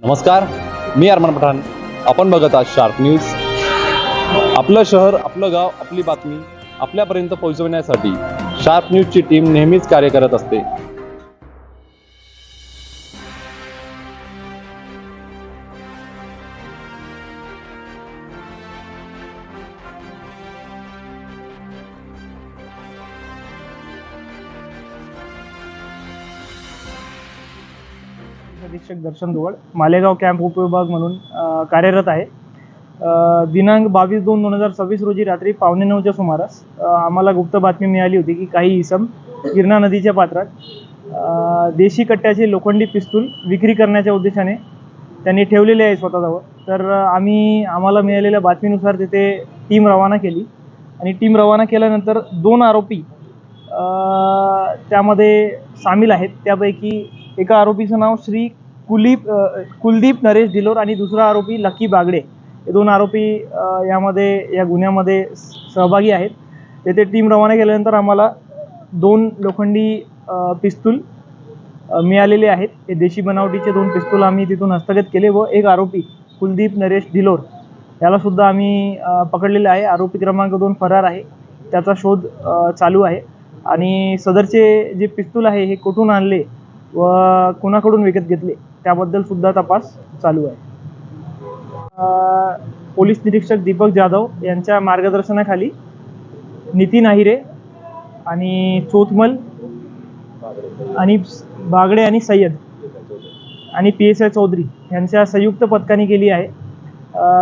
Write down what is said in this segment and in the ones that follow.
नमस्कार, मी अरमान पठाण. आपण बघत आहात शार्प न्यूज. आपलं शहर, आपलं गाव, आपली बातमी आपल्यापर्यंत पोहोचवण्यासाठी शार्प न्यूजची टीम नेहमीच कार्य करत असते. अधीक्षक दर्शन दुवळ मालेगाव कॅम्प उपविभाग म्हणून कार्यरत आहे. दिनांक 22/2/2026 रोजी रात्री 8:45च्या सुमारास आम्हाला गुप्त बातमी मिळाली होती की काही इसम गिरणा नदीच्या पात्रात देशी कट्ट्याचे लोखंडी पिस्तूल विक्री करण्याच्या उद्देशाने त्यांनी ठेवलेले आहे स्वतःजवळ. तर आम्हाला मिळालेल्या बातमीनुसार तिथे टीम रवाना केली आणि टीम रवाना केल्यानंतर 2 आरोपी त्यामध्ये सामील आहेत. त्यापैकी एका आरोपीचं नाव श्री कुलदीप नरेश डिलोर आणि दुसरा आरोपी लकी बागडे. हे 2 आरोपी या गुन्ह्यामध्ये सहभागी आहेत. तेथे टीम रवाना केल्यानंतर आम्हाला 2 लोखंडी पिस्तूल मिळालेले आहेत. हे देशी बनावटीचे 2 पिस्तूल आम्ही तिथून हस्तगत केले व एक आरोपी कुलदीप नरेश डिलोर याला सुद्धा आम्ही पकडलेले आहे. आरोपी क्रमांक 2 फरार आहे. त्याचा शोध चालू आहे आणि सदरचे जे पिस्तूल आहे हे कुठून आणले व कोणाकडून विकत घेतले त्याबद्दल सुद्धा तपास चालू आहे. पोलीस निरीक्षक दीपक जाधव यांच्या मार्गदर्शनाखाली नितीन आहिरे आणि चोथमल आणि बागडे आणि सय्यद आणि PSI चौधरी यांच्या संयुक्त पथकाने केली आहे.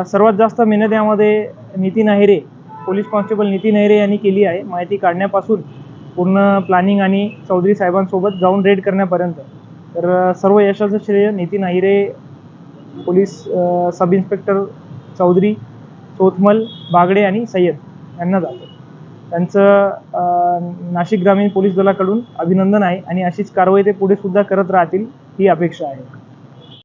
सर्वात जास्त मेहनत यामध्ये नितीन आहिरे, पोलीस कॉन्स्टेबल नितीन आहिरे यांनी केली आहे. माहिती काढण्यापासून पूर्ण प्लॅनिंग आणि चौधरी साहेबांसोबत जाऊन रेड करण्यापर्यंत. तर सर्व यशाचं श्रेय Nitin Ahire, police sub inspector Chaudhari, Chothmal, Bagde आणि सय्यद यांना जातं. त्यांचं नाशिक ग्रामीण पोलीस दलाकडून अभिनंदन आहे आणि अशीच कारवाई ते पुढे सुद्धा करत राहतील ही अपेक्षा आहे.